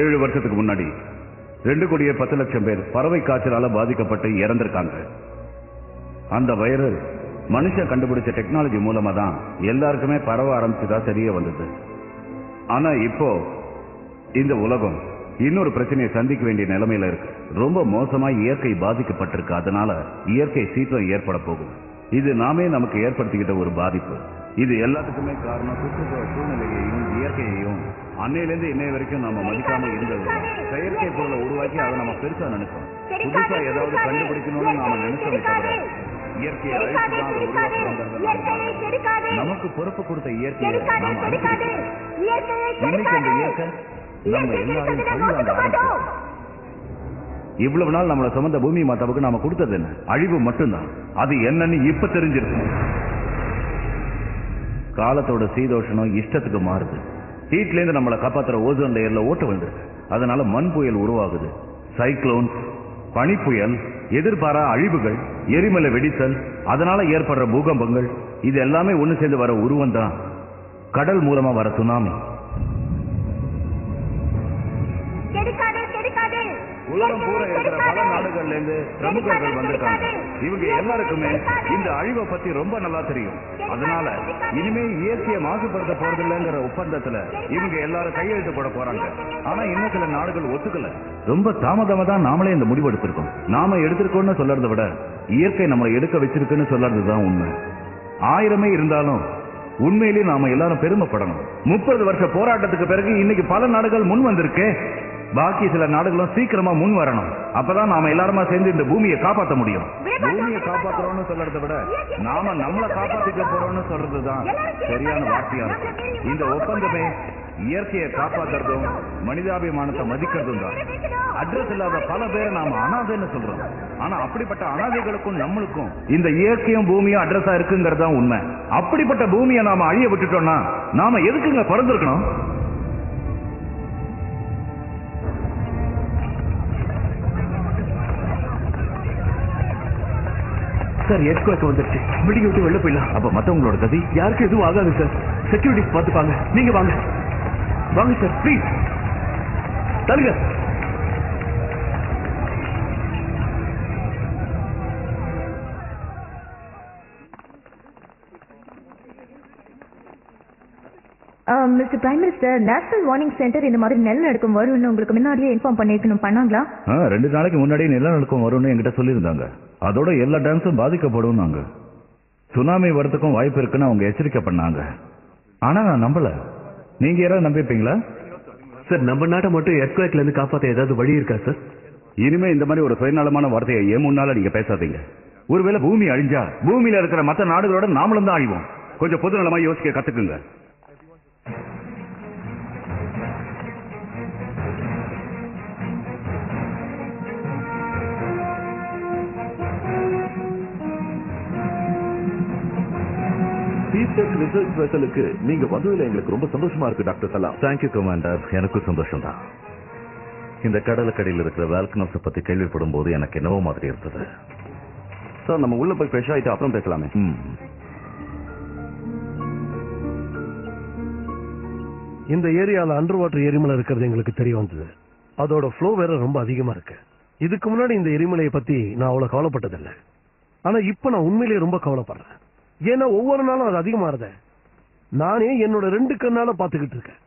ஏழு வருஷத்துக்கு முன்னாடி 2,10,00,000 பேர் பறவை காய்ச்சலால பாதிக்கப்பட்டு இறந்திருக்காங்க. அந்த வைரஸ் மனுஷன் கண்டுபிடிச்ச டெக்னாலஜி மூலமா தான் எல்லாருக்குமே பரவ ஆரம்பிச்சுதா தெரிய வந்தது. ஆனா இப்போ இந்த உலகம் இன்னொரு பிரச்சனையை சந்திக்க வேண்டிய நிலைமையில இருக்கு. ரொம்ப மோசமா இயற்கை பாதிக்கப்பட்டிருக்கு. அதனால இயற்கை சீற்றம் ஏற்பட போகுது. இது நாமே நமக்கு ஏற்படுத்திக்கிட்ட ஒரு பாதிப்பு. இது எல்லாத்துக்குமே காரணம் சுற்றுப்புற சூழ்நிலையையும் இயற்கையையும் அன்னையிலிருந்து இன்னைய வரைக்கும் நம்ம மதிக்காம இருந்தது. செயற்கை பொருளை உருவாக்கி அதை நம்ம பெருசா நினைச்சோம். புதுசா ஏதாவது கண்டுபிடிக்கணும்னு நாம நினைச்சோமே தவிர இயற்கையை அழிச்சுதான் அதை உருவாக்குறோம். நமக்கு பொறுப்பு கொடுத்த இயற்கையை நாம அழிச்சிருக்கோம். இன்னைக்கு அந்த இயற்கை நம்ம எல்லாரையும் பழிவாங்க ஆரம்பிச்சோம். இவ்வளவு நாள் நம்மளை சுமந்த பூமி மாதாவுக்கு நாம கொடுத்தது என்ன? அழிவு மட்டும்தான். அது என்னன்னு இப்ப தெரிஞ்சிருக்கு. காலத்தோட சீதோஷணம் இஷ்டத்துக்கு மாறுது. ஹீட்ல இருந்து நம்மளை காப்பாத்துற ஓசோன் லேயர்ல ஓட்ட விழுந்துருக்கு. அதனால மண் புயல் உருவாகுது. சைக்ளோன், பனிப்புயல், எதிர்பாரா அழிவுகள், எரிமலை வெடித்தல், அதனால ஏற்படுற பூகம்பங்கள், இது எல்லாமே ஒண்ணு சேர்ந்து வர உருவம் தான் கடல் மூலமா வர சுனாமி. உலகம் பூரா இருக்கிற பல நாடுகள்ல இருந்து பிரமுகர்கள் வந்திருக்காங்க. இவங்க எல்லாருக்குமே இந்த அழிவை பத்தி ரொம்ப நல்லா தெரியும். அதனால இனிமே இயற்கையை மாசுபடுத்த போறதில்லைங்கிற ஒப்பந்தத்துல இவங்க எல்லாரும் கையெழுத்து போட போறாங்க. ஆனா இன்னும் சில நாடுகள் ஒத்துக்கல. ரொம்ப தாமதமா தான் நாமளே இந்த முடிவு எடுத்திருக்கோம். நாம எடுத்திருக்கோம்னு சொல்றதை விட இயற்கை நம்மளை எடுக்க வச்சிருக்குன்னு சொல்றதுதான் உண்மை. 1000 இருந்தாலும் உண்மையிலேயே நாம எல்லாரும் பெருமைப்படணும். 30 வருஷ போராட்டத்துக்கு பிறகு இன்னைக்கு பல நாடுகள் முன் வந்திருக்கு. பாக்கி சில நாடுகளும் சீக்கிரமா முன் வரணும். அப்பதான் நாம எல்லாருமா சேர்ந்து இந்த பூமியை காப்பாற்ற முடியும். பூமியை காப்பாத்துறோம்னு சொல்றதை விட நாம நம்மளை காப்பாத்திக்க போறோம்னு சொல்றதுதான் சரியான வார்த்தையா இருக்கு. இந்த ஒப்பந்தமே இயற்கையை காப்பாத்துறதும் மனிதாபிமானத்தை மதிக்கிறதும் தான். அட்ரஸ் இல்லாத பல பேரை நாம அனாதைன்னு சொல்றோம். ஆனா அப்படிப்பட்ட அனாதைகளுக்கும் நம்மளுக்கும் இந்த இயற்கையும் பூமியும் அட்ரஸா இருக்குங்கிறதான் உண்மை. அப்படிப்பட்ட பூமியை நாம அழிய விட்டுட்டோம்னா நாம எதுக்குங்க பிறந்திருக்கணும்? சார், எர்த்குவேக் வந்துருச்சு. பில்டிங் விட்டு வெளில போயிடலாம். அப்ப மத்தவங்களோட கதி யாருக்கும் எதுவும் ஆகாது சார். செக்யூரிட்டிஸ் பார்த்துப்பாங்க. நீங்க வாங்க வாங்க சார், ப்ளீஸ் தள்ளுங்க. Mister prime minister, national warning centre இந்த மாதிரி நிலநடுக்கம் வரும்னு உங்களுக்கு முன்னாடியே இன்ஃபார்ம் பண்ணிருக்கணும். பண்ணாங்களா? 2 நாளைக்கு முன்னாடியே நிலநடுக்கம் வரும்னு என்கிட்ட சொல்லியிருந்தாங்க. அதோட எல்லா டேம்ஸும் பாதிக்கப்படும். நாங்க சுனாமி வரதுக்கும் வாய்ப்பு இருக்குன்னு அவங்க எச்சரிக்கை பண்ணாங்க. ஆனா நான் நம்பல. நீங்க யாராவது நம்பிப்பீங்களா? சார், நம்ம நாட்டை மட்டும் எர்த்குவேக்ல இருந்து காப்பாற்ற ஏதாவது வழி இருக்கா சார்? இனிமே இந்த மாதிரி ஒரு சுயநலமான வார்த்தையை ஏன் முன்னால நீங்க பேசாதீங்க. ஒருவேளை பூமி அழிஞ்சா பூமியில இருக்கிற மற்ற நாடுகளோட நாமளும் தான் அழிவோம். கொஞ்சம் பொதுநலமா யோசிக்க கத்துக்குங்க. ரிசர்ச் வெசலுக்கு நீங்க வந்ததுல எங்களுக்கு ரொம்ப சந்தோஷமா இருக்கு டாக்டர் சலாம். Thank you commander. எனக்கும் சந்தோஷம் தான். இந்த கடலுக்கடியில் இருக்கிற வால்கனோஸை பத்தி கேள்விப்படும் போது எனக்கு என்னவோ மாதிரி இருந்தது. சார், நம்ம உள்ள போய் ஃப்ரெஷ் ஆயிட்டு அப்புறம் பேசலாமே. இந்த ஏரியால அண்டர் வாட்டர் எரிமலை இருக்கிறது எங்களுக்கு தெரிய வந்தது. அதோட ஃப்ளோ வேற ரொம்ப அதிகமா இருக்கு. இதுக்கு முன்னாடி இந்த எரிமலையை பத்தி நான் அவ்வளவு கவலைப்பட்டதில்லை. ஆனா இப்ப நான் உண்மையிலேயே ரொம்ப கவலைப்படுறேன். ஏன்னா ஒவ்வொரு நாளும் அது அதிகமாறுத நானே என்னோட 2 கண்ணால பாத்துக்கிட்டு இருக்கேன்.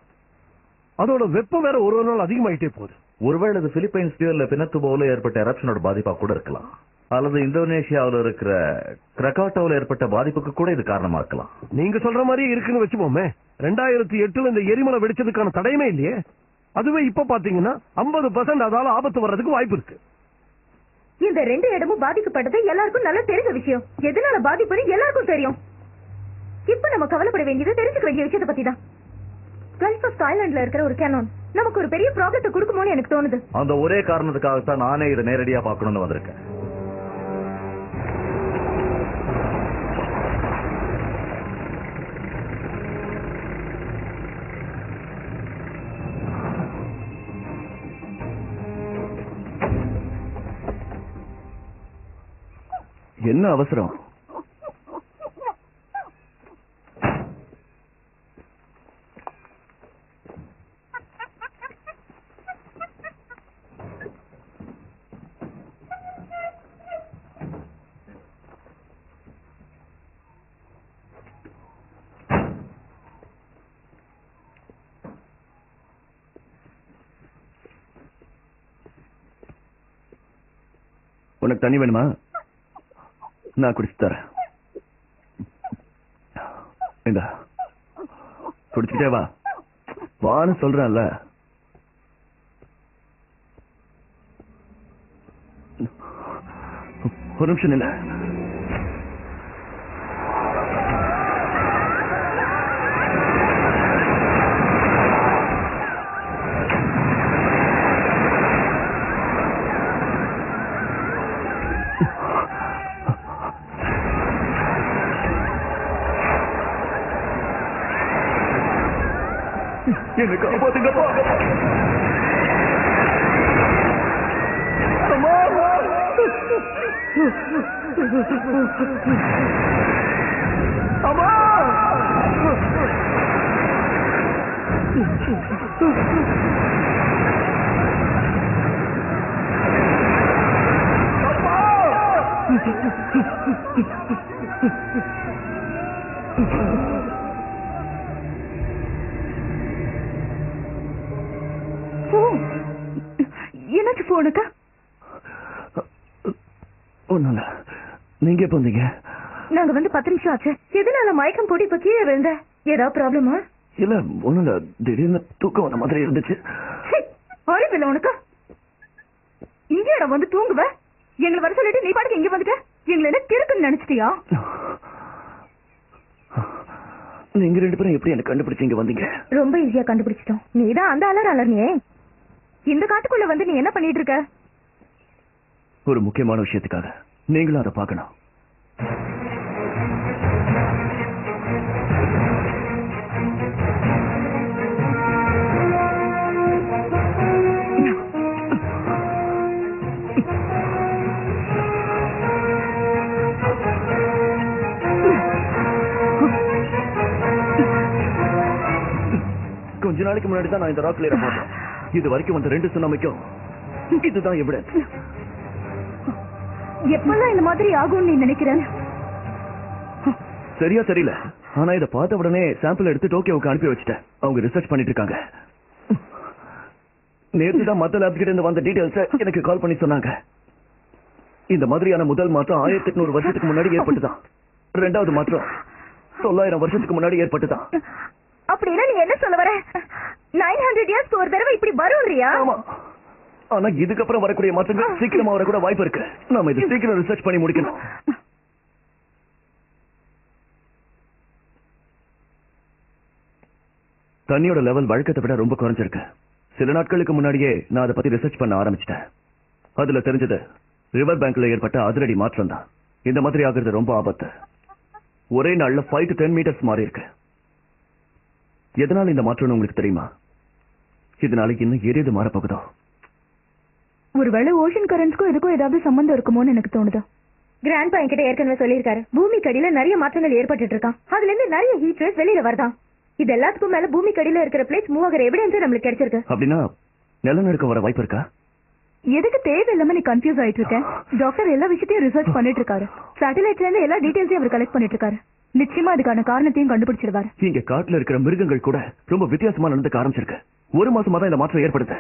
அதோட வெப்பம் வேற ஒரு நாள் அதிகமாயிட்டே போகுது. ஒருவேளை அது பிலிப்பைன்ஸ் தீவுல பினத்துபோல ஏற்பட்ட எரப்ஷனோட பாதிப்பா கூட இருக்கலாம். அல்லது இந்தோனேஷியாவில் இருக்கிற கிரகாட்டோவில் ஏற்பட்ட பாதிப்புக்கு கூட இது காரணமா இருக்கலாம். நீங்க சொல்ற மாதிரி இருக்குன்னு வச்சுப்போமே. 2008 இந்த எரிமலை வெடிச்சதுக்கான தடையுமே இல்லையே. அதுவே இப்ப பாத்தீங்கன்னா 50% அதால ஆபத்து வர்றதுக்கு வாய்ப்பு இருக்கு. இந்த 2 இடமும் பாதிக்கப்பட்டது எல்லாருக்கும் நல்லா தெரிஞ்ச விஷயம். எதனால பாதிப்புன்னு எல்லாருக்கும் தெரியும். இப்ப நம்ம கவலைப்பட வேண்டியது தெரிஞ்சுக்க வேண்டிய விஷயத்தை பத்தி தான். கல்ஃப் ஆஃப் தாய்லாந்துல இருக்கிற ஒரு கேனான் நமக்கு ஒரு பெரிய ப்ராப்ளத்தை கொடுக்குமோன்னு எனக்கு தோணுது. அந்த ஒரே காரணத்துக்காகத்தான் நானே இதை நேரடியா பார்க்கணும்னு வந்திருக்கேன். என்ன அவசரம்? உனக்கு தண்ணி வேணுமா? நான் குடிச்சு தரேன். இந்த குடிச்சுட்டே வா. வான்னு சொல்றேன்ல. ஒரு நிமிஷம் இல்ல. என்ன காப்பாத்துங்கப்பா. அம்மா, என்னாச்சு போனுக்கா? ஒண்ணுல. நீங்க எப்ப வந்தீங்க? நாங்க வந்து 10 நிமிஷம் ஆச்சு. எதனால மயக்கம் போட்டு இப்ப கீழே விழுந்த? ஏதாவது ப்ராப்ளமா? இல்ல ஒண்ணுல. திடீர்னு தூக்கம் வந்த மாதிரி இருந்துச்சு. அறிவில்ல உனக்கு? இங்கே இடம் வந்து தூங்குவ? எங்களை வர சொல்லிட்டு நீ பாட்டுக்கு இங்க வந்துட்ட? எங்களை என்ன கிறுக்குன்னு நினைச்சிட்டியா? நீங்க 2 பேரும் எப்படி என்ன கண்டுபிடிச்சீங்க வந்தீங்க? ரொம்ப ஈஸியா கண்டுபிடிச்சிட்டோம். நீதான் அந்த அலர்னியே. இந்த காட்டுக்குள்ள வந்து நீ என்ன பண்ணிட்டு இருக்க? ஒரு முக்கியமான விஷயத்துக்காக. நீங்களும் அதை பார்க்கணும். கொஞ்ச நாளைக்கு முன்னாடி தான் நான் இந்த ராக் லேயரை பார்த்தேன். இது வரைக்கும் வந்த 2 சுனாமிக்கும் இதுதான் எவிடன்ஸ். எப்பெல்லாம் இந்த மாதிரி ஆகும்னு நீ நினைக்கிறேன்? சரியா தெரியல. ஆனா இதை பார்த்த உடனே சாம்பிள் எடுத்து டோக்கியோவுக்கு அனுப்பி வச்சுட்டேன். அவங்க ரிசர்ச் பண்ணிட்டு இருக்காங்க. நேற்று தான் மத்த லேப் கிட்ட இருந்து வந்த டீடைல்ஸ் எனக்கு கால் பண்ணி சொன்னாங்க. இந்த மாதிரியான முதல் மாற்றம் 1800 வருஷத்துக்கு முன்னாடி ஏற்பட்டுதான். 2வது மாற்றம் 900 வருஷத்துக்கு முன்னாடி ஏற்பட்டுதான். அப்படின்னா நீ என்ன சொல்ல வர? 900 இயர்ஸ்க்கு ஒரு தடவை இப்படி வரும்ன்றியா? ஆமா. ஆனா இதுக்கப்புறம் வரக்கூடிய மாற்றங்கள் சீக்கிரமா வரக்கூட வாய்ப்பு இருக்கு. நாம இது சீக்கிரம் ரிசர்ச் பண்ணி முடிக்கணும். தண்ணியோட லெவல் வழக்கத்தை விட ரொம்ப குறைஞ்சிருக்கு. சில நாட்களுக்கு முன்னாடியே நான் அதை பத்தி ரிசர்ச் பண்ண ஆரம்பிச்சிட்டேன். அதுல தெரிஞ்சது ரிவர் பேங்க்ல ஏற்பட்ட அதிரடி மாற்றம் தான். இந்த மாதிரி ஆகுறது ரொம்ப ஆபத்து. ஒரே நாள்ல 5 to 10 meters மாறி இருக்கு. எதனால இந்த மாற்றம் உங்களுக்கு தெரியுமா? இதனால இன்னும் எரியுது மாறப்போகுதோ? ஒருவேளை ஓஷன் கரண்ட்ஸ்க்கும் இதுக்கும் ஏதாவது சம்பந்தம் இருக்குமோன்னு எனக்கு தோணுது. கிராண்ட்பா என்கிட்ட ஏற்கனவே சொல்லியிருக்காரு. பூமிக்கு அடியில நிறைய மாற்றங்கள் ஏற்பட்டு இருக்கான். அதுல இருந்து நிறைய ஹீட் ரேஸ் வெளியில வருதான். இது எல்லாத்துக்கும் மேல பூமிக்கு அடியில இருக்கிற பிளேஸ் மூவ் ஆகிற எவிடன்ஸ் நம்மளுக்கு கிடைச்சிருக்கு. அப்படின்னா நிலநடுக்கம் வர வாய்ப்பு இருக்கா? எதுக்கு தேவையில்லாம நீ கன்ஃபியூஸ் ஆயிட்டு இருக்க? டாக்டர் எல்லா விஷயத்தையும் ரிசர்ச் பண்ணிட்டு இருக்காரு. சேட்டலைட்ல இருந்து எல்லா டீடைல்ஸையும் அவர் கலெக்ட் பண்ணிட்டு இருக்காரு. நிச்சயமா அதுக்கான காரணத்தையும் கண்டுபிடிச்சிடுவாரு. இங்க காட்டுல இருக்கிற மிருகங்கள் கூட ரொம்ப வித்தியாசமா நடந்துக்க ஆரம்பிச்சிருக்கு. 1 மாசமா தான் இந்த மாற்றம் ஏற்படுது.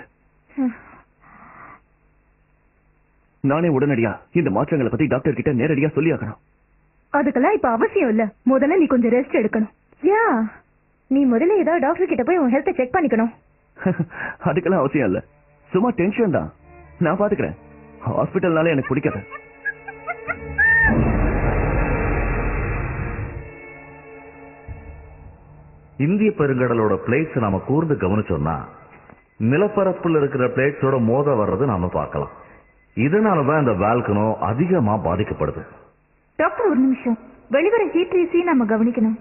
நானே உடனடியா இந்த மாற்றங்களை பத்தி டாக்டர் கிட்ட நேரடியா சொல்லி ஆகணும். அதுக்கெல்லாம் இப்ப அவசியம் இல்ல. முதல்ல நீ கொஞ்சம் ரெஸ்ட் எடுக்கணும். யா, நீ முதல்ல ஏதாவது டாக்டர் கிட்ட போய் உன் ஹெல்த்தை செக் பண்ணிக்கணும். அதுக்கெல்லாம் அவசியம் இல்ல. சும்மா டென்ஷன் தான். நான் பாத்துக்கிறேன். ஹாஸ்பிட்டல்னாலே எனக்கு பிடிக்காது. இந்திய பெருங்கடலோட பிளேட்ஸ் நாம கூர்ந்து கவனிச்சோம்னா நிலப்பரப்புல இருக்கிற பிளேட்ஸோட மோத வர்றது நாம பார்க்கலாம். இதனாலதான் இந்த வால்கனோ அதிகமா பாதிக்கப்படுது. டாக்டர் ஒரு நிமிஷம். வெளிவர ஹீட் ரேஸையும் நாம கவனிக்கணும்.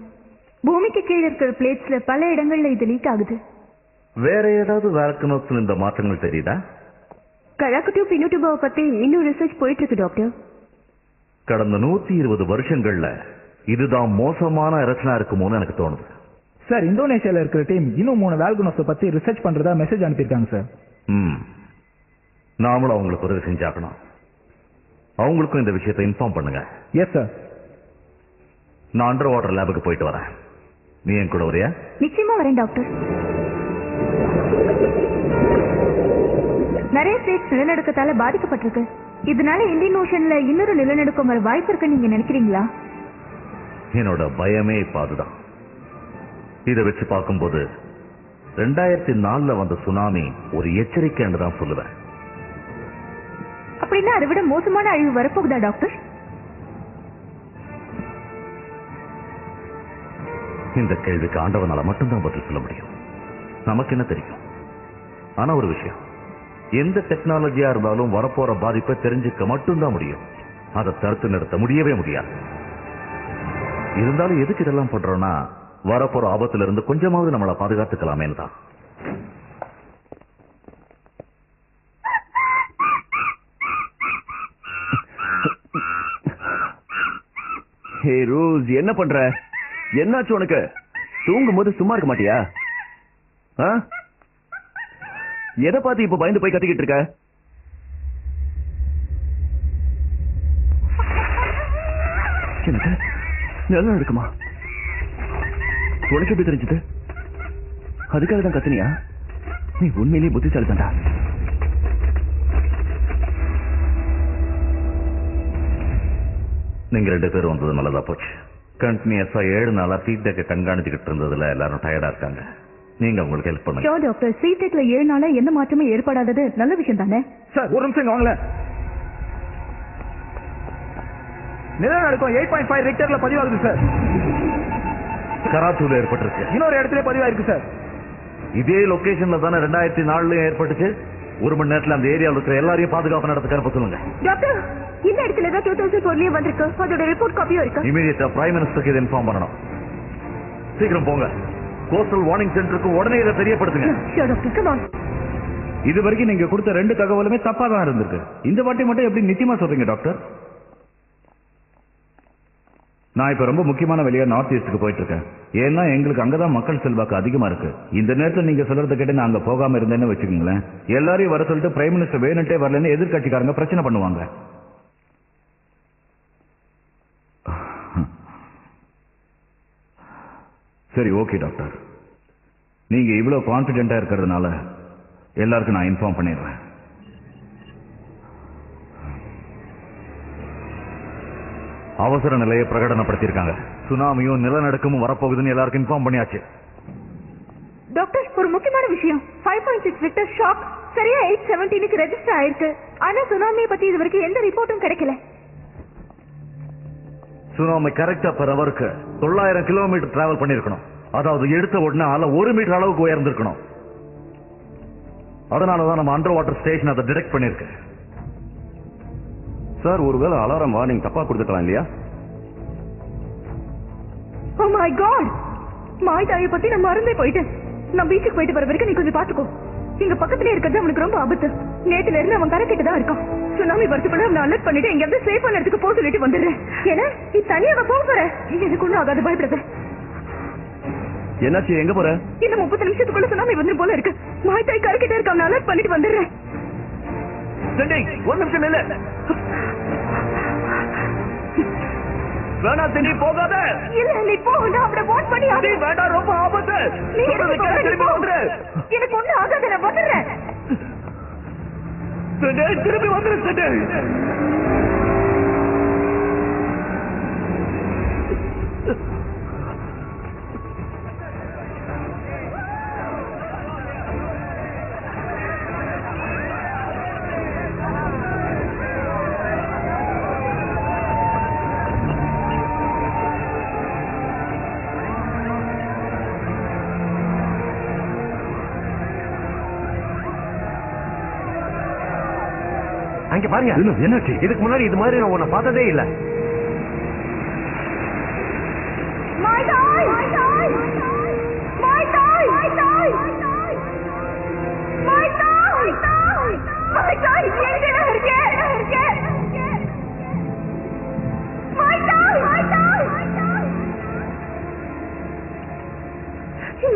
பூமிக்கு கீழே இருக்கிற பிளேட்ஸ்ல பல இடங்கள்ல இது லீக் ஆகுது. வேற ஏதாவது வால்கனோஸ்ல இந்த மாற்றங்கள் தெரியுதா? கழாக்குட்டியூ பினோட்டுபாவை பத்தி இன்னும் ரிசர்ச் போயிட்டு இருக்கு டாக்டர். கடந்த 120 வருஷங்கள்ல இதுதான் மோசமான அரசனா இருக்குமோன்னு எனக்கு தோணுது. சார், இந்தோனேஷியால இருக்கிற டீம் இன்னும் 3 வேல்குனோஸை பத்தி ரிசர்ச் பண்றதா மெசேஜ் அனுப்பியிருக்காங்க சார். நாமளும் அவங்களுக்கு உதவி செஞ்சாக்கணும். அவங்களுக்கும் இந்த விஷயத்தை இன்ஃபார்ம் பண்ணுங்க. Yes sir. நான் அண்டர் வாட்டர் லேபுக்கு போயிட்டு வரேன். நீ என் கூட வரியா? நிச்சயமா வரேன் டாக்டர். நிறைய ஸ்டேட்ஸ் நிலநடுக்கத்தால பாதிக்கப்பட்டிருக்கு. இதனால இந்தியன் ஓஷன்ல இன்னொரு நிலநடுக்கம் வர வாய்ப்பு இருக்குன்னு நீங்க நினைக்கிறீங்களா? என்னோட பயமே இப்ப அதுதான். இதை வச்சு பார்க்கும்போது 2004 வந்த சுனாமி ஒரு எச்சரிக்கைன்னு தான் சொல்லுவேன். அப்படின்னா அதை விட மோசமான அழிவு வரப்போகுதா டாக்டர்? இந்த கேள்விக்கு ஆண்டவனால மட்டும்தான் பதில் சொல்ல முடியும். நமக்கு என்ன தெரியும்? ஆனா ஒரு விஷயம், எந்த டெக்னாலஜியா இருந்தாலும் வரப்போற பாதிப்பை தெரிஞ்சுக்க மட்டும்தான் முடியும். அதை தடுத்து நிறுத்த முடியவே முடியாது. இருந்தாலும் எதுக்கு இதெல்லாம் பண்றோம்னா, வரப்போற ஆபத்துல இருந்து கொஞ்சமாவது நம்மளை பாதுகாத்துக்கலாமேன்னு தான். ஹே ரோஸ், என்ன பண்ற? என்னாச்சு உனக்கு? தூங்கும் போது சும்மா இருக்க மாட்டியா? எதை பார்த்து இப்ப பயந்து போய் கத்திக்கிட்டு இருக்க? எனக்கு நல்லா இருக்குமா? உனக்கு எப்படி தெரிஞ்சது? அதுக்காக தான் கத்துனியா? நீ உண்மையிலேயே புத்திசாலி தான்டா. நீங்க 2 பேரும் வந்தது நல்லதா போச்சு. கண்டினியூஸா 7 நாளா ஃபீட்பேக்கை கண்காணிச்சுக்கிட்டு இருந்ததுல எல்லாரும் டயர்டா இருக்காங்க. நீங்க உங்களுக்கு ஹெல்ப் பண்ணுங்க. ஷோ டாக்டர், ஃபீட்பேக்ல 7 நாளா எந்த மாற்றமும் ஏற்படாதது நல்ல விஷயம் தானே? சார், ஒரு நிமிஷம் வாங்களேன். நிலநடுக்கம் 8.5 ரிக்டர்ல பதிவாகுது சார். கராச்சூல ஏற்பட்டிருக்கு. இன்னொரு இடத்துல பதிவாயிருக்கு சார். இதே லொகேஷன்ல தானே 2004 ஏற்பட்டுச்சு. 1 மணி நேரத்துல அந்த ஏரியாவில் இருக்கிற எல்லாரையும் பாதுகாப்பு நடத்த அனுப்ப சொல்லுங்க. டாக்டர், இந்த இடத்துல தான் 2004 வந்திருக்கு. அதோட ரிப்போர்ட் காப்பியும் இருக்கு. இமீடியட்டா பிரைம் மினிஸ்டருக்கு இதை இன்ஃபார்ம் பண்ணணும். சீக்கிரம் போங்க. கோஸ்டல் வார்னிங் சென்டருக்கு உடனே இதை தெரியப்படுத்துங்க. Show doctor, come on. இது வரைக்கும் நீங்க கொடுத்த 2 தகவலுமே தப்பா தான் இருந்திருக்கு. இந்த வாட்டி மட்டும் எப்படி நிச்சயமா சொல்றீங்க டாக்டர்? நான் இப்ப ரொம்ப முக்கியமான வெளியே நார்த் ஈஸ்டுக்கு போயிட்டு இருக்கேன். ஏன்னா எங்களுக்கு அங்கதான் மக்கள் செல்வாக்கு அதிகமா இருக்கு. இந்த நேரத்தில் நீங்க சொல்றதை கேட்டு நான் அங்க போகாம இருந்தேன்னு வச்சுக்கோங்களேன், எல்லாரையும் வர சொல்லிட்டு பிரைம் மினிஸ்டர் வேணுட்டே வரலன்னு எதிர்கட்சிக்காரங்க பிரச்சனை பண்ணுவாங்க. சரி, ஓகே டாக்டர். நீங்க இவ்வளவு கான்பிடென்டா இருக்கிறதுனால எல்லாருக்கும் நான் இன்ஃபார்ம் பண்ணிடுறேன். அவசர நிலையை பிரகடனப்படுத்தியிருக்காங்க. சுனாமியும் நிலநடுக்கமும் வரப்போகுதுன்னு எல்லாருக்கும் இன்ஃபார்ம் பண்ணியாச்சு. டாக்டர், ஒரு முக்கியமான விஷயம். 5.6 ரிக்டர் ஷாக் சரியா 8:17க்கு ரெஜிஸ்டர் ஆயிருக்கு. ஆனா சுனாமியை பத்தி இது வரைக்கும் எந்த ரிப்போர்ட்டும் கிடைக்கல. சுனாமி கரெக்டா பெர் ஹவருக்கு 900 கிலோமீட்டர் டிராவல் பண்ணிருக்கணும். அதாவது எடுத்த உடனே அலை 1 மீட்டர் அளவுக்கு உயர்ந்திருக்கணும். அதனாலதான் நம்ம அண்டர் வாட்டர் ஸ்டேஷன் அதை டிடெக்ட் பண்ணிருக்கு. சார், ஒருவேளை அலாரம் வார்னிங் தப்பா கொடுத்துக்கலாம் இல்லையா? ஓ மை காட், மாய்தாயை பத்தி நான் மறந்தே போயிட்டேன். நான் பீச்சுக்கு போயிட்டு வர வரைக்கும் நீ கொஞ்சம் பாத்துக்கோ. இங்க பக்கத்துல இருக்கிறது அவனுக்கு ரொம்ப ஆபத்து. நேத்துல இருந்து அவன் கரை கிட்ட தான் இருக்கான். சுனாமி வரத்துக்குள்ள அவனை அலர்ட் பண்ணிட்டு எங்கேயாவது சேஃபான இடத்துக்கு போக சொல்லிட்டு வந்துடுறேன். ஏன்னா நீ தனியாக போக போற. எனக்கு ஒண்ணும் ஆகாது, பயப்படாத. என்னாச்சு? எங்க போற? இந்த 30 நிமிஷத்துக்குள்ள சுனாமி வந்துடும் போல இருக்கு. மாய்தாய் கரை கிட்ட இருக்க அவனை அலர்ட் பண்ணிட்டு வந்துடுறேன். ஒரு நிமிஷம் இல்ல. வேணா திணி, போகாத. இல்ல, நீ போ. நான் அவனை வார்ன் பண்ணி வேண்டாம், ரொம்ப ஆபத்து. எனக்கு ஒண்ணு ஆகாது, நான் வந்துடுறேன். திரும்பி வந்துரு. அங்க பாருங்க. என்னாச்சு? இதுக்கு முன்னாடி இது மாதிரி நான் உன்னை பார்த்ததே இல்ல.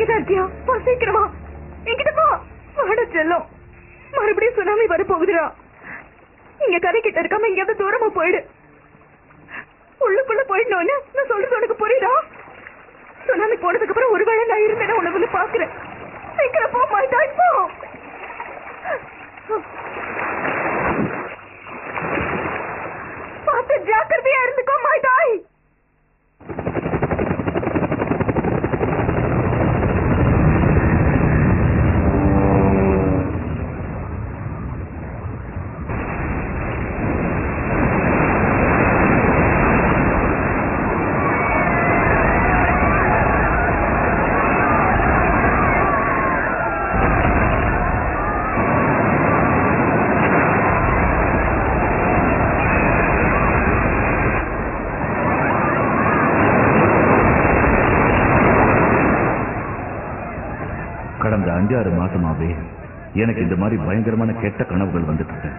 இங்கதான் இருக்கியா? வா சீக்கிரமா, என்கிட்ட போ. வாட செல்லம், மறுபடியும் சுனாமி வர போகுதுடா. இங்க கரை கிட்ட இருக்காம எங்கேயாவது தூரமா போயிடு. உள்ளுக்குள்ள போயிடணும்னு நான் சொல்றது உனக்கு புரியுதா? சுனாமி போனதுக்கு அப்புறம் ஒருவேளை நான் இருந்தேன்னா உன்னை வந்து பாக்குறேன். சீக்கிரம் போ மாட்டாய், போ. பார்த்து ஜாக்கிரதையா இருந்துக்கோ மாட்டாய். கடந்த 5-6 மாசமாவே எனக்கு இந்த மாதிரி பயங்கரமான கெட்ட கனவுகள் வந்துட்டு இருக்கு.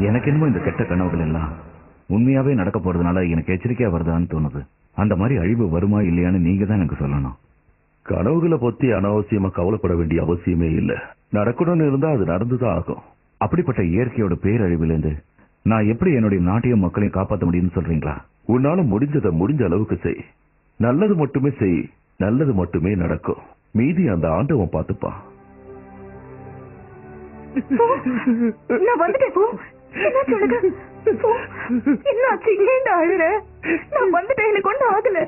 எனக்கு என்னமோ இந்த கெட்ட கனவுகள் எல்லாம் உண்மையாவே நடக்க போறதுனால எனக்கு எச்சரிக்கையா வருதான்னு தோணுது. அந்த மாதிரி அழிவு வருமா இல்லையான்னு நீங்க தான் எனக்கு சொல்லணும். கனவுகளை பத்தி அனாவசியமா கவலைப்பட வேண்டிய அவசியமே இல்ல. நடக்கணும்னு இருந்தா அது நடந்துதான் ஆகும். அப்படிப்பட்ட இயற்கையோட பேரழிவிலிருந்து நான் எப்படி என்னுடைய நாட்டையும் மக்களையும் காப்பாற்ற முடியும்னு சொல்றீங்களா? உன்னால முடிஞ்சதை முடிஞ்ச அளவுக்கு செய். நல்லது மட்டுமே செய். நல்லது மட்டுமே நடக்கும். மீதி அந்த ஆண்டவன் பார்த்துப்பான். நான் வந்துட்டேன். போ. என்ன சொல்லுங்க? என்னாச்சு? ஏன்டா அழுற? நான் வந்துட்டேன், எனக்கு ஒன்றும் ஆகல.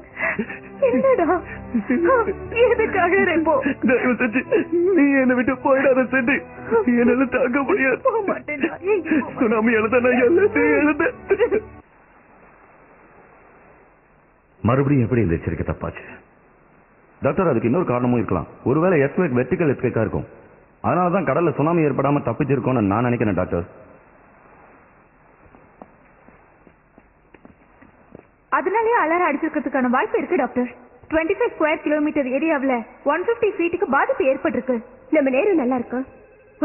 என்னடா எதுக்கு அழுற? போ. தயவு செஞ்சு நீ என்னை விட்டு போயிடாத சென்று. என்னால தாங்க முடியாது. போக மாட்டேன்டா. சுனாமி எழுத நான் எல்லாத்தையும் எழுத. மறுபடியும் எப்படி இந்த எச்சரிக்கை தப்பாச்சு? டாக்டர், அதுக்கு இன்னொரு காரணமும் இருக்கலாம். ஒருவேளை எர்த்குவேக் வெர்டிகல் எர்த்குவேக்கா இருக்கும். அதனாலதான் கடல்ல சுனாமி ஏற்படாம தப்பிச்சிருக்கோம்னு நான் நினைக்கிறேன் டாக்டர். அதனாலே அலாரம் அடிச்சிருக்கிறதுக்கான வாய்ப்பு இருக்கு டாக்டர். 25 ஸ்கொயர் கிலோமீட்டர் ஏரியாவில் 150 ஃபீட்டுக்கு பாதிப்பு ஏற்பட்டிருக்கு. நம்ம நேரம் நல்லா இருக்கு.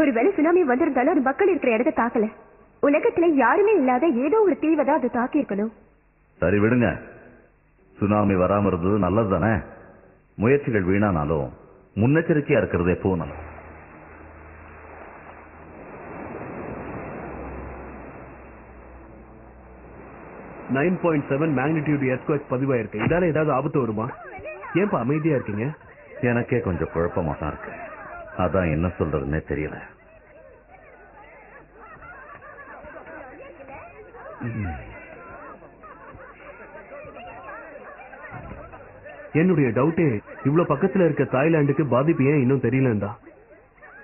ஒருவேளை சுனாமி வந்திருந்தாலும் அது மக்கள் இருக்கிற இடத்தை தாக்கல. உலகத்துல யாருமே இல்லாத ஏதோ ஒரு தீவை தான் அது தாக்கி இருக்கணும். சரி விடுங்க, சுனாமி வராம இருந்தது நல்லது தானே. முயற்சிகள் வீணானாலும் முன்னெச்சரிக்கையா இருக்கிறது எப்பவும் நல்லது. மேக்னிடியூட் எர்த்குவேக் பதிவாயிருக்கு. இதால ஏதாவது ஆபத்து வருமா? ஏன்பா அமைதியா இருக்கீங்க? எனக்கே கொஞ்சம் குழப்பமா தான் இருக்கு. அதான் என்ன சொல்றதுன்னே தெரியல. என்னுடைய டவுட்டே இவ்வளவு பக்கத்துல இருக்க தாய்லாந்துக்கு பாதிப்பு ஏன் இன்னும் தெரியலண்டா.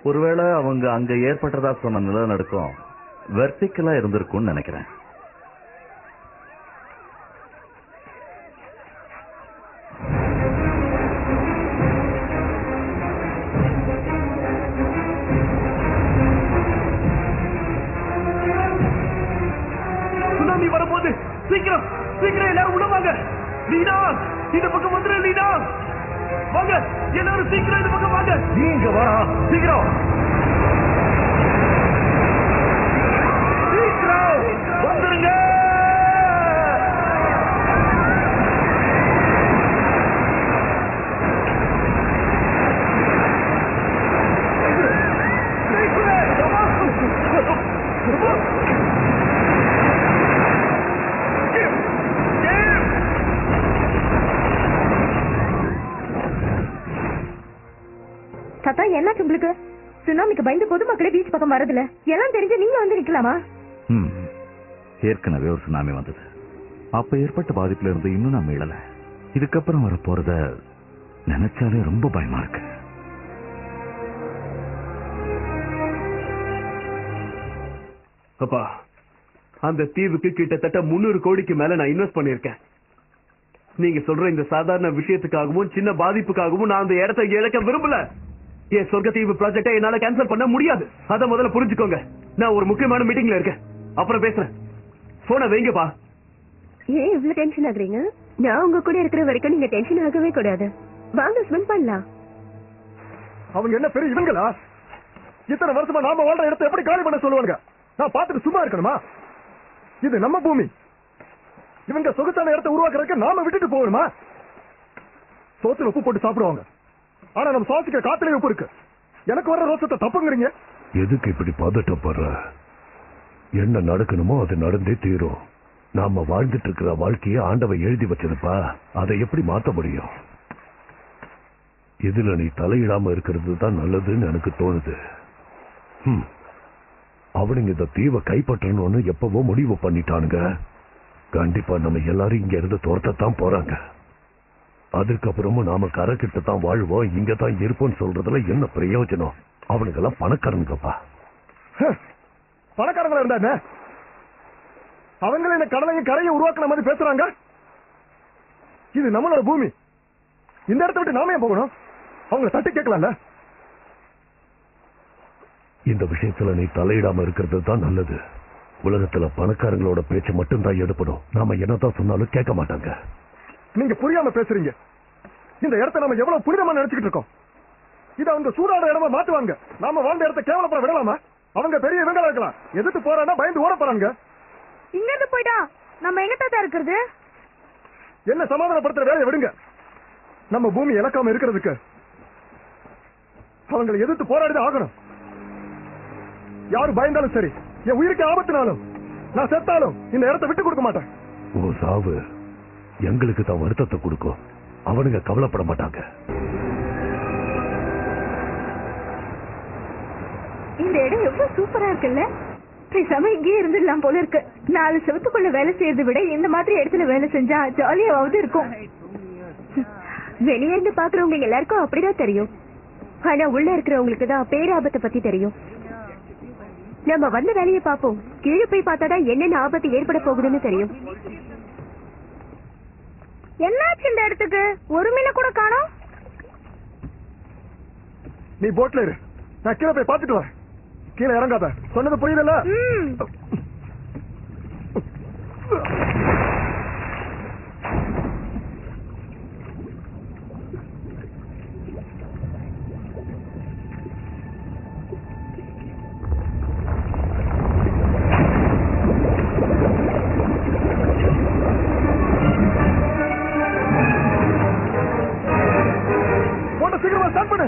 ஒருவேளை அவங்க அங்க ஏற்பட்டதா சொன்ன நிலநடுக்கம் வெர்டிகலா இருந்திருக்கும்னு நினைக்கிறேன். சுனாமி வரும்போது சீக்கிரம் சீக்கிரம் எல்லாரும் உள்ள வாங்க. லீடா இந்த பக்கம் வந்துரு. லீடா வாங்க, எல்லாரும் சீக்கிரம் இந்த பக்கம் வாங்க. நீங்க வாடா சீக்கிரம். சீக்கிரம் வந்துருங்க. தாத்தா, என்னாச்சு உங்களுக்கு? சுனாமிக்கு பயந்து பொதுமக்களே பீச் பக்கம் வரதுல எல்லாம் தெரிஞ்சு நீங்க வந்து நிக்கலாமா? ஏற்கனவே ஒரு சுனாமி வந்தது. அப்ப ஏற்பட்ட பாதிப்புல இருந்து இன்னும் நான் மீளல. இதுக்கப்புறம் வர போறத நினைச்சாலே ரொம்ப பயமா இருக்கு. அப்பா, அந்த தீவுக்கு கிட்டத்தட்ட 300 கோடிக்கு மேல நான் இன்வெஸ்ட் பண்ணிருக்கேன். நீங்க சொல்ற இந்த சாதாரண விஷயத்துக்காகவும் சின்ன பாதிப்புக்காகவும் நான் அந்த இடத்தை இழக்க விரும்பல. என் சொர்க்கத்தீவு ப்ராஜெக்டை என்னால கேன்சல் பண்ண முடியாது. அத முதல்ல புரிஞ்சுக்கோங்க. நான் ஒரு முக்கியமான மீட்டிங்ல இருக்கேன், அப்புறம் பேசுறேன். போன வைங்கப்பா. ஏன் இவ்வளவு டென்ஷன் ஆகுறீங்க? நான் உங்க கூட இருக்கிற வரைக்கும் நீங்க டென்ஷன் ஆகவே கூடாது. வாங்க ஸ்விம் பண்ணலாம். அவங்க என்ன பெரிய இவங்களா? இத்தனை வருஷமா நாம வாழ்ற இடத்தை எப்படி காலி பண்ண சொல்லுவாங்க? நான் பார்த்துட்டு சும்மா இருக்கணுமா? இது நம்ம பூமி. இவங்க சொகுத்தான இடத்தை உருவாக்குறதுக்கு நாம விட்டுட்டு போகணுமா? சோத்துல உப்பு போட்டு சாப்பிடுவாங்க. ஆனா நம்ம சுவாசிக்கிற காத்துல உப்பு இருக்கு. எனக்கு வர ரோசத்தை தப்புங்கிறீங்க. எதுக்கு இப்படி பதட்டப்படுற? என்ன நடக்கணுமோ அது நடந்தே தீரும். நாம வாழ்ந்துட்டு இருக்கிற வாழ்க்கையை ஆண்டவன் எழுதி வச்சிருப்பா, அதை எப்படி மாத்த முடியும்? இதுல நீ தலையிடாம இருக்கிறது தான் நல்லதுன்னு எனக்கு தோணுது. அவனுங்க இந்த தீவை கைப்பற்றணும்னு எப்பவோ முடிவு பண்ணிட்டானுங்க. கண்டிப்பா நம்ம எல்லாரும் இங்க இருந்து துரத்தத்தான் போறாங்க. அதுக்கப்புறமும் நாம கரை கிட்ட தான் வாழ்வோம், இங்க தான் இருப்போம்னு சொல்றதுல என்ன பிரயோஜனம்? அவனுங்கெல்லாம் பணக்காரனுங்கப்பா. பணக்காரங்களா இருந்தா அவங்கள இந்த கடலையும் கரையை உருவாக்குற மாதிரி பேசுறாங்க. இது நம்மளோட பூமி. இந்த இடத்த விட்டு நாம ஏன் போகணும்? அவங்களை தட்டி கேட்கலாம்ல. இந்த விஷயத்துல நீ தலையிடாம இருக்கிறது தான் நல்லது. உலகத்துல பணக்காரங்களோட பேச்சு மட்டும்தான் எடுப்படும். நாம என்னதான் சொன்னாலும் கேட்க மாட்டாங்க. நீங்க புரியாம பேசுறீங்க. இந்த இடத்த நம்ம எவ்வளவு புனிதமா நினைச்சுக்கிட்டு இருக்கோம். இதை அவங்க சூடான இடமா மாத்துவாங்க. நாம வாழ்ந்த இடத்த கேவலப்பட விடலாமா? அவங்க பெரிய இவங்களா இருக்கலாம். எதிர்த்து போறான்னா பயந்து ஓட போறாங்க. இங்க இருந்து போயிட்டா நம்ம எங்க தாத்தா இருக்கிறது? என்ன சமாதானப்படுத்துற வேலையை விடுங்க. நம்ம பூமி இழக்காம இருக்கிறதுக்கு அவங்களை எதிர்த்து போராடிதான் ஆகணும். யாரு பயந்தாலும் சரி, என் உயிருக்கு ஆபத்துனாலும் நான் செத்தாலும் இந்த இடத்தை விட்டு கொடுக்க மாட்டேன். ஓ சாவு எங்களுக்கு தான் வருத்தத்தை கொடுக்கும். அவனுங்க கவலைப்பட மாட்டாங்க. இந்த இடம் எவ்வளவு சூப்பரா இருக்குல்ல. பேசாம இங்கே இருந்துடலாம் போல இருக்கு. 4 செவத்துக்குள்ள வேலை செய்யறதை விட இந்த மாதிரி இடத்துல வேலை செஞ்சா ஜாலியாவது இருக்கும். வெளியே இருந்து பாக்குறவங்க எல்லாருக்கும் அப்படிதான் தெரியும். ஆனா உள்ள இருக்கிறவங்களுக்கு தான் பேராபத்தை பத்தி தெரியும். நம்ம வந்த வேலையை பார்ப்போம். கீழே போய் பார்த்தாதான் என்னென்ன ஆபத்து ஏற்பட போகுதுன்னு தெரியும். என்னாச்சு இந்த இடத்துக்கு? ஒரு மீனை கூட காணோம். நீ போட்ல இரு, நான் கீழே போய் பார்த்துட்டு வரேன். கீழே இறங்காத. சொன்னது புரியுதல்ல? போட்ட சீக்கிரமா ஸ்டார்ட் பண்ணு.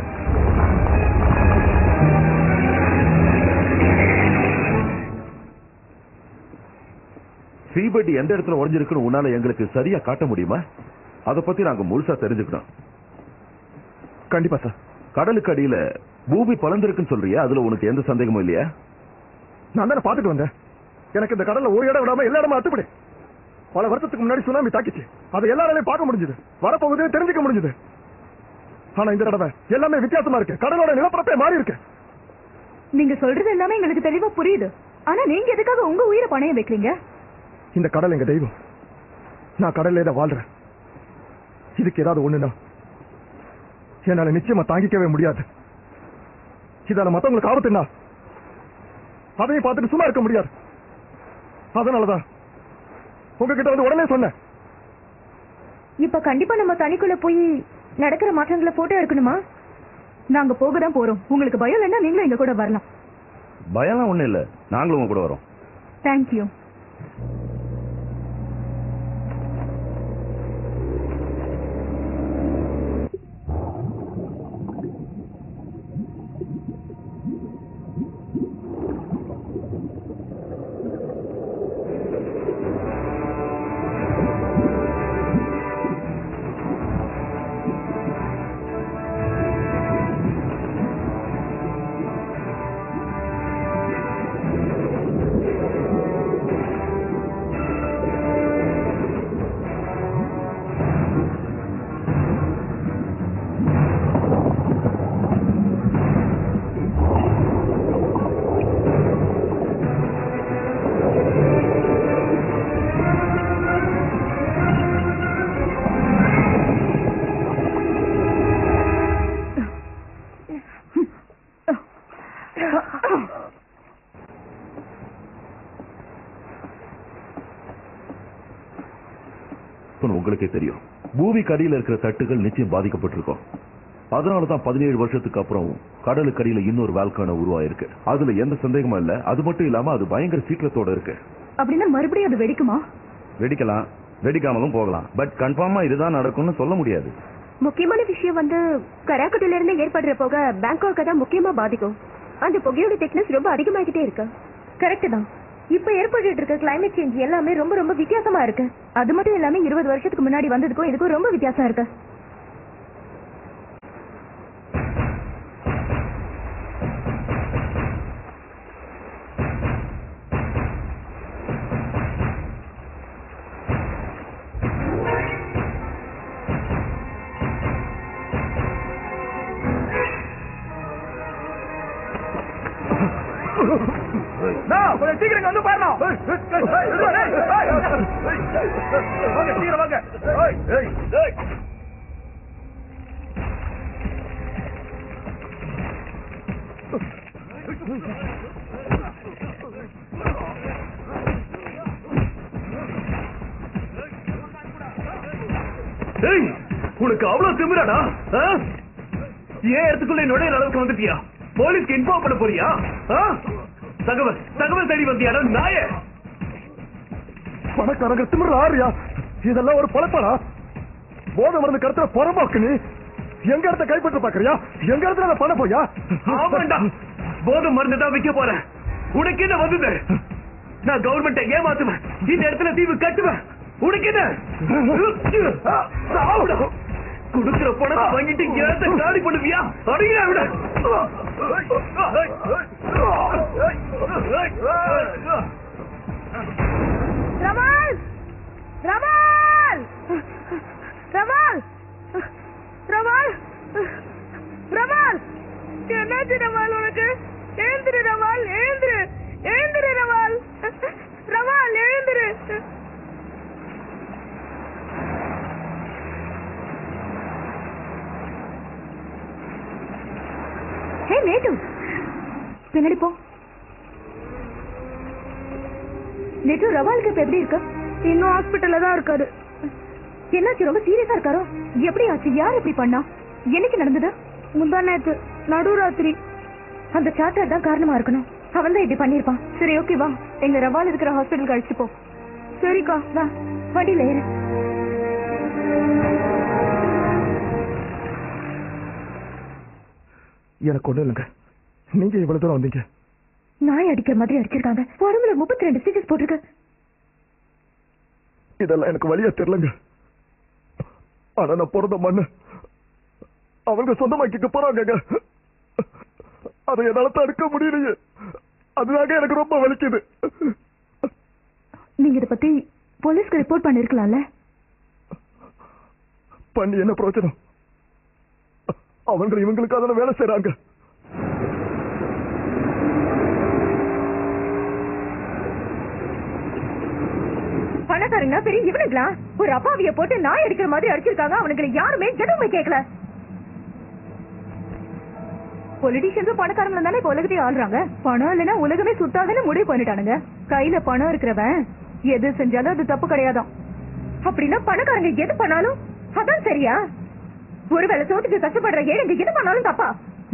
சீபெட் எந்த இடத்துல உடைஞ்சிருக்குன்னு உன்னால எங்களுக்கு சரியா காட்ட முடியுமா? அதை பத்தி நாங்க முழுசா தெரிஞ்சுக்கணும். கண்டிப்பா சார். கடலுக்கு அடியில பூமி பலந்திருக்குன்னு சொல்றியா? அதுல உனக்கு எந்த சந்தேகமும் இல்லையா? நான் தானே பாத்துட்டு வந்தேன். எனக்கு இந்த கடல்ல ஒரு இடம் விடாம எல்லா இடமும் அத்துப்படி. பல வருஷத்துக்கு முன்னாடி சுனாமி தாக்கிச்சு. அதை எல்லாராலையும் பார்க்க முடிஞ்சது, வரப்போகுது தெரிஞ்சுக்க முடிஞ்சது. ஆனா இந்த தடவை எல்லாமே வித்தியாசமா இருக்கு. கடலோட நிலப்பரப்பே மாறி இருக்கு. நீங்க சொல்றது எல்லாமே எங்களுக்கு தெளிவா புரியுது. ஆனா நீங்க எதுக்காக உங்க உயிரை பணைய வைக்கிறீங்க? இந்த கடல் எங்க தெய்வம். நான் கடல்ல தான் வாழ்றேன். இதுக்கு ஏதாவது ஒண்ணுனா என்னால நிச்சயமா தாங்கிக்கவே முடியாது. இதால மத்தவங்களுக்கு ஆபத்துனா அதையும் பார்த்துட்டு சும்மா இருக்க முடியாது. அதனாலதான் உங்ககிட்ட வந்து உடனே சொன்னேன். இப்ப கண்டிப்பா நம்ம தனிக்குள்ள போய் நடக்கிற மாற்றங்களை போட்டோ எடுக்கணுமா? நாங்க போகதான் போறோம். உங்களுக்கு பயம் இல்லைன்னா நீங்களும் எங்க கூட வரலாம். பயம்லாம் ஒண்ணும் இல்ல, நாங்களும் உங்க கூட வரோம். தேங்க்யூ. உங்களுக்கே தெரியும், பூமிக்கு அடியில் இருக்கிற தட்டுகள் நிச்சயம் பாதிக்கப்பட்டிருக்கும். அதனாலதான் 17 வருஷத்துக்கு அப்புறம் கடலுக்கு அடியில இன்னொரு வால்கானோ உருவாயிருக்கு. அதுல எந்த சந்தேகமும் இல்ல. அது மட்டும் இல்லாம அது பயங்கர சீக்கிரத்தோட இருக்கு. அப்படின்னா மறுபடியும் அது வெடிக்குமா? வெடிக்கலாம், வெடிக்காமலும் போகலாம். பட் கன்ஃபார்மா இதுதான் நடக்கும்னு சொல்ல முடியாது. முக்கியமான விஷயம் வந்து கராக்குடில இருந்து ஏற்படுற போக பேங்காக் தான் முக்கியமா பாதிக்கும். அந்த புகையோட திக்னஸ் ரொம்ப அதிகமாகிட்டே இருக்கு. கரெக்ட் தான். இப்ப ஏற்பட்டு இருக்க கிளைமேட் சேஞ்ச் எல்லாமே ரொம்ப ரொம்ப வித்தியாசமா இருக்கு. அது மட்டும் இல்லாம 20 வருஷத்துக்கு முன்னாடி வந்ததுக்கும் இதுக்கும் ரொம்ப வித்தியாசம் இருக்கு. கொஞ்சம் சீக்கிரம் வந்து பாருங்க. சீக்கிரம் வாங்க. உனக்கு அவ்வளவு திமிராடா? ஏன் இடத்துக்குள்ள நுழையிற அளவுக்கு வந்துட்டியா? போலீஸ்க்கு இன்ஃபார்ம் பண்ண போறியா? தகவல் தேடி வந்தியாடா நாய? பணக்காரங்க திமிர ஆறியா? இதெல்லாம் ஒரு பழப்பாடா? போதை மருந்து கடத்துற புறம்போக்கு நீ எங்க இடத்த கைப்பற்ற பாக்குறியா? எங்க இடத்துல பண்ண போயா? ஆமாண்டா, போதை மருந்து தான் விற்க போறேன். உனக்கு என்ன வந்தது? நான் கவர்மெண்ட்டை ஏமாத்துவேன், இந்த இடத்துல தீவு கட்டுவேன். உனக்கு என்ன? குடுக்கிற பணத்தை வாங்கிட்டு இடத்தை காலி பண்ணுவியா? அடிக்கிறா விட. ரமால் ரமால் ரமால் ரமால் ரமால் என்னாச்சு ரமால்? உனக்கு எழுந்துரு ரமால், எழுந்துரு எழுந்துரு ரமால், ரமால் எழுந்துரு. ஹே நேட்டு, பின்னாடி போ. நேட்டு, ரவாலுக்கு இப்ப எப்படி இருக்கு? இன்னும் ஹாஸ்பிட்டல்ல தான் இருக்காரு. என்னாச்சு? ரொம்ப சீரியஸா இருக்காரோ? எப்படி ஆச்சு? யார் எப்படி பண்ணா? என்னைக்கு நடந்தது? முந்தா நேத்து நடுராத்திரி. அந்த சார்ட்டர் தான் காரணமா இருக்கணும். அவன் தான் இப்படி பண்ணிருப்பான். சரி, ஓகே, வா, எங்க ரவால் இருக்கிற ஹாஸ்பிட்டல் அழைச்சிட்டு போ. சரிக்கா, வா, வண்டியில ஏறு. எனக்கு ஒண்ணு இல்லைங்க. நீங்க இவ்வளவு தூரம் வந்தீங்க. நாய் அடிக்கிற மாதிரி அடிச்சிருக்காங்க. உடம்புல 32 ஸ்டிச்சஸ் போட்டிருக்கு. இதெல்லாம் எனக்கு வழியா தெரியலங்க. ஆனா நான் பிறந்த மண்ணு அவங்க சொந்தமாக்கிக்க போறாங்க. அதை என்னால தடுக்க முடியலையே. அதுதாங்க எனக்கு ரொம்ப வலிக்குது. நீங்க இத பத்தி போலீஸ்க்கு ரிப்போர்ட் பண்ணிருக்கலாம்ல? பண்ணி என்ன பிரயோஜனம்? அவங்க இவங்களுக்கு அதெல்லாம் வேலை செய்யறாங்க. பணக்காரங்க பெரிய இவனுங்களா? ஒரு அப்பாவிய போட்டு நாய் அடிக்கிற மாதிரி அடிச்சிருக்காங்க. அவனுங்களை யாருமே எதுவுமே கேட்கல. பொலிட்டிஷியன்ஸும் பணக்காரங்களும் தானே இப்ப உலகத்தையும் ஆள்றாங்க. பணம் இல்லைன்னா உலகமே சுத்தாதுன்னு முடிவு பண்ணிட்டானுங்க. கையில பணம் இருக்கிறவன் எது செஞ்சாலும் அது தப்பு கிடையாதான். அப்படின்னா பணக்காரங்க எது பண்ணாலும் அதான் சரியா? ஒருவேளை சோட்டுக்கு கஷ்டப்படுற ஏழைங்க எது பண்ணாலும் தப்பா?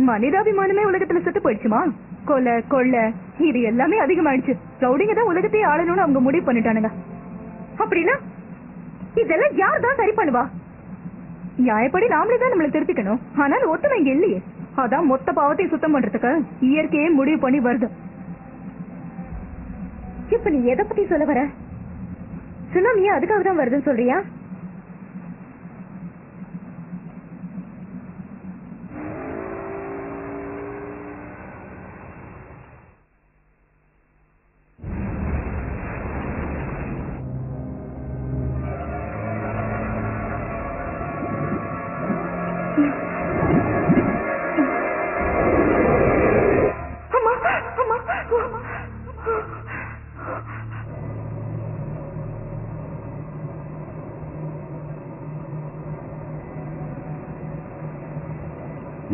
மனிதாபிமானமே உலகத்துல செத்து போயிடுச்சுமா? கொலை கொள்ளை இது எல்லாமே அதிகமாயிடுச்சு. ரவுடிங்க தான் உலகத்தையே ஆளணும்னு அவங்க முடிவு பண்ணிட்டானுங்க. அப்படின்னா இதெல்லாம் யார் தான் சரி பண்ணுவா? நியாயப்படி நாமளே தான் நம்மளை திருத்திக்கணும். ஆனால் ஒத்துமை இங்க இல்லையே. அதான் மொத்த பாவத்தையும் சுத்தம் பண்றதுக்கு இயற்கையே முடிவு பண்ணி வருது. இப்ப நீ எதை பத்தி சொல்ல வர? சுனாமியா அதுக்காக தான் வருதுன்னு சொல்றியா?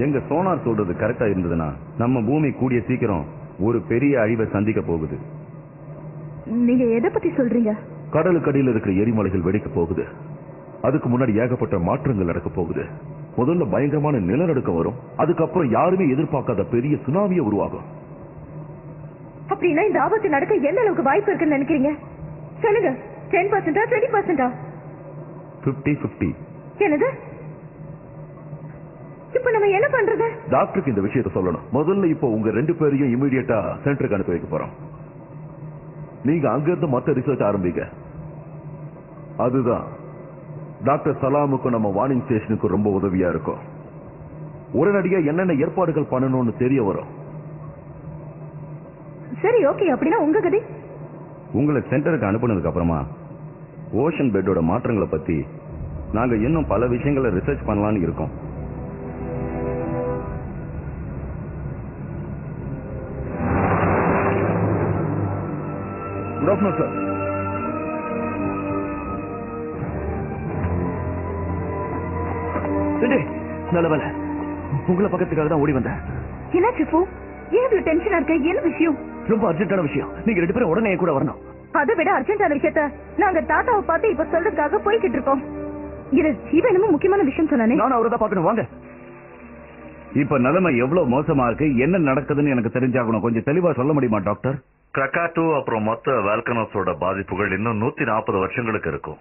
எங்க சோனார் சொல்றது கரெக்டா இருந்ததுன்னா நம்ம பூமி கூடிய சீக்கிரம் ஒரு பெரிய அழிவை சந்திக்க போகுது. நீங்க எதை பத்தி சொல்றீங்க? கடலுக்கடியில் இருக்கிற எரிமலைகள் வெடிக்க போகுது. அதுக்கு முன்னாடி ஏகப்பட்ட மாற்றங்கள் நடக்க போகுது. முதல்ல பயங்கரமான நிலநடுக்கம் வரும். அதுக்கப்புறம் யாருமே எதிர்பார்க்காத பெரிய சுனாமியை உருவாகும். அப்படின்னா இந்த ஆபத்து நடக்க எந்த அளவுக்கு வாய்ப்பு இருக்குன்னு நினைக்கிறீங்க? சொல்லுங்க. 10%, 20%? 50-50. என்னது? இப்ப நம்ம என்ன பண்றது? டாக்டருக்கு இந்த விஷயத்தை சொல்லணும். முதல்ல இப்போ உங்க 2 பேரையும் இமீடியட்டா சென்டருக்கு அனுப்பி வைக்க போறோம். நீங்க அங்கிருந்து மத்த ரிசர்ச் ஆரம்பிங்க. அதுதான் டாக்டர் சலாமுக்கும் நம்ம வார்னிங் ஸ்டேஷனுக்கு ரொம்ப உதவியா இருக்கும். உடனடியா என்னென்ன ஏற்பாடுகள் பண்ணணும்னு தெரிய வரும். சரி, ஓகே. அப்படின்னா உங்க கதை. உங்களை சென்டருக்கு அனுப்புனதுக்கு அப்புறமா ஓஷன் பெட்டோட மாற்றங்களை பத்தி நாங்க இன்னும் பல விஷயங்களை ரிசர்ச் பண்ணலாம்னு இருக்கோம். Good afternoon sir. நல்ல வேலை, உங்களை பக்கத்துக்காக தான் ஓடி வந்தேன். என்ன சிப்பு, ஏன் இவ்வளவு டென்ஷனா இருக்க? என்ன விஷயம்? ரொம்ப அர்ஜென்ட்டான விஷயம். நீங்க 2 பேரும் உடனே கூட வரணும். அதை விட அர்ஜென்ட்டான விஷயத்த நாங்க தாத்தாவை பார்த்து இப்ப சொல்றதுக்காக போய்கிட்டு இருக்கோம். இது இவன் என்னமோ முக்கியமான விஷயம் சொன்னானே. நானும் அவரை தான் பார்க்கணும். வாங்க. இப்ப நிலைமை எவ்வளவு மோசமா இருக்கு, என்ன நடக்குதுன்னு எனக்கு தெரிஞ்சாகணும். கொஞ்சம் தெளிவா சொல்ல முடியுமா டாக்டர்? கிரக்காட்டோ அப்புறம் மொத்த வால்கனோஸோட பாதிப்புகள் இன்னும் 140 வருஷங்களுக்கு இருக்கும்.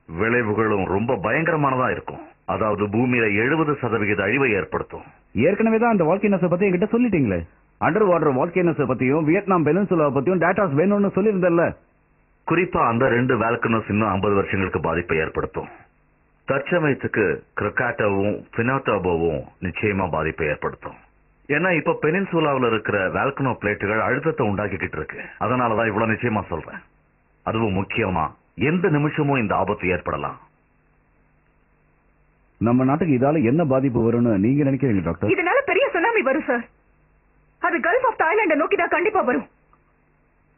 விளைவுகளும் ரொம்ப பயங்கரமானதா இருக்கும். அதாவது பூமியில 70% அழிவை ஏற்படுத்தும். ஏற்கனவே தான் அந்த வால்கேனோஸை பத்தி என்கிட்ட சொல்லிட்டீங்களே. அண்டர் வாட்டர் வால்கேனோஸை பத்தியும் வியட்நாம் பெனின்சுலாவை பத்தியும் டேட்டாஸ் வேணும்னு சொல்லியிருந்தேன்ல. குறிப்பா அந்த 2 வால்கனோஸ் இன்னும் 50 வருஷங்களுக்கு பாதிப்பை ஏற்படுத்தும். தற்சமயத்துக்கு கிரக்காட்டோவும் பினாட்டாபோவும் நிச்சயமா பாதிப்பை ஏற்படுத்தும். ஏன்னா இப்ப பெனின்சுலாவில் இருக்கிற வால்கனோ பிளேட்டுகள் அழுத்தத்தை உண்டாக்கிக்கிட்டு இருக்கு. அதனாலதான் இவ்வளவு நிச்சயமா சொல்றேன். அதுவும் முக்கியமா எந்த நிமிஷமும் இந்த ஆபத்து ஏற்படலாம். நம்ம நாட்டுக்கு இதால என்ன பாதிப்பு வரும்னு நீங்க நினைக்கிறீங்க டாக்டர்? இதனால பெரிய சுனாமி வரும் சார். அது கல்ஃப் ஆஃப் தாய்லாண்டை நோக்கி தான் கண்டிப்பா வரும்.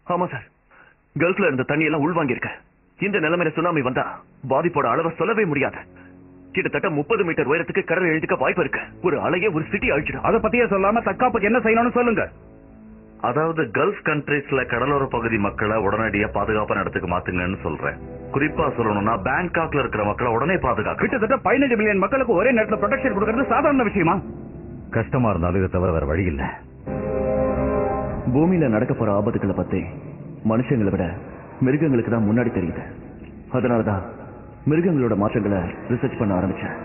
ஆமா சார், கல்ஃப்ல இருந்த தண்ணி எல்லாம் உள்வாங்கி இருக்க. இந்த நிலைமையில சுனாமி வந்தா பாதிப்போட அளவை சொல்லவே முடியாது. கிட்டத்தட்ட 30 மீட்டர் உயரத்துக்கு கடல் எழுதிக்க வாய்ப்பு இருக்கு. ஒரு அலையே ஒரு சிட்டி அழிச்சிடும். அதை பத்தியே சொல்லாம தற்காப்புக்கு என்ன செய்யணும்னு சொல்லுங்க. அதாவது கல்ஃப் கண்ட்ரீஸ்ல கடலோர பகுதி மக்களை உடனடியா பாதுகாப்பான இடத்துக்கு மாத்துங்கன்னு சொல்றேன். குறிப்பா சொல்லணும்னா பேங்காக்ல இருக்கிற மக்களை உடனே பாதுகாக்க. கிட்டத்தட்ட 15 மில்லியன் மக்களுக்கு ஒரே நேரத்துல ப்ரொடெக்ஷன் கொடுக்கறது சாதாரண விஷயமா? கஷ்டமா இருந்தாலும் இதை தவிர வேற வழி இல்ல. பூமியில நடக்க போற ஆபத்துக்களை பத்தி மனுஷங்களை விட மிருகங்களுக்கு தான் முன்னாடி தெரியுது. அதனாலதான் மிருகங்களோட மாற்றங்களை ரிசர்ச் பண்ண ஆரம்பிச்சேன்.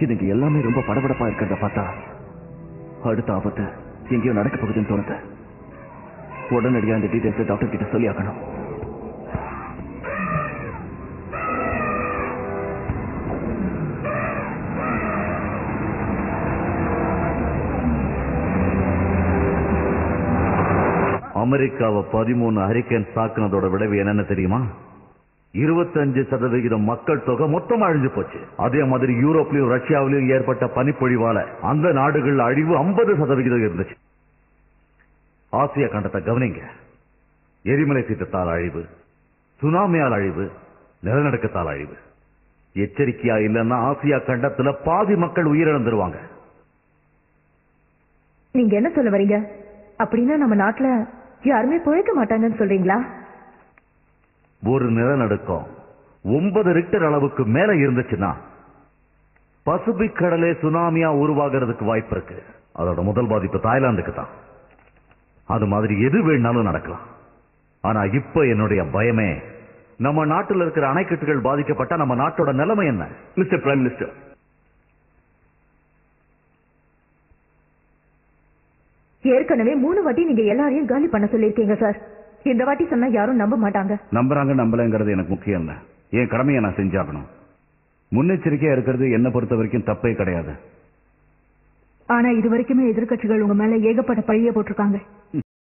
இதுக்கு எல்லாமே ரொம்ப படபடப்பா இருக்கிறத பார்த்தா அடுத்த ஆபத்து எங்கேயோ நடக்க போகுதுன்னு தோணுது. உடனடியா அந்த டீடைல்ஸ் டாக்டர் கிட்ட சொல்லி ஆகணும். அமெரிக்காவை 13 ஹரிக்கேன் தாக்குனதோட விளைவு என்னன்னு தெரியுமா? 25% மக்கள் தொகை மொத்தமா அழிஞ்சு போச்சு. அதே மாதிரி யூரோப்லயும் ரஷ்யாவிலும் ஏற்பட்ட பனிப்பொழிவால அந்த நாடுகள் அழிவு 50% இருந்துச்சு. ஆசியா கண்டத்தை கவனிங்க. எரிமலை சீற்றத்தால் அழிவு, சுனாமியால் அழிவு, நிலநடுக்கத்தால் அழிவு. எச்சரிக்கையா இல்லைன்னா ஆசியா கண்டத்துல பாதி மக்கள் உயிரிழந்துருவாங்க. நீங்க என்ன சொல்ல வரீங்க? அப்படின்னா நம்ம நாட்டுல யாருமே பிழைக்க மாட்டாங்கன்னு சொல்றீங்களா? ஒரு நிலநடுக்கம் 9 ரிக்டர் அளவுக்கு மேல இருந்துச்சுன்னா பசிபிக் கடலே சுனாமியா உருவாகிறதுக்கு வாய்ப்பு இருக்கு. அதோட முதல் பாதிப்பு தாய்லாந்துக்கு தான். அது மாதிரி எது வேணாலும் நடக்கலாம். ஆனா இப்ப என்னுடைய பயமே நம்ம நாட்டில் இருக்கிற அணைக்கட்டுகள் பாதிக்கப்பட்ட நம்ம நாட்டோட நிலைமை என்ன? மிஸ்டர் பிரைம் மினிஸ்டர், ஏற்கனவே 3 வாட்டி நீங்க எல்லாரையும் காலி பண்ண சொல்லிருக்கீங்க சார். இந்த வாட்டி சொன்னா யாரும் நம்ப மாட்டாங்க. நம்புறாங்க நம்பலங்கிறது எனக்கு முக்கியம் இல்ல. என் கடமையை நான் செஞ்சாகணும். முன்னெச்சரிக்கையா இருக்கிறது என்ன பொறுத்த வரைக்கும் தப்பே கிடையாது. ஆனா இது வரைக்குமே எதிர்க்கட்சிகள் உங்க மேல ஏகப்பட்ட பழிய போட்டிருக்காங்க.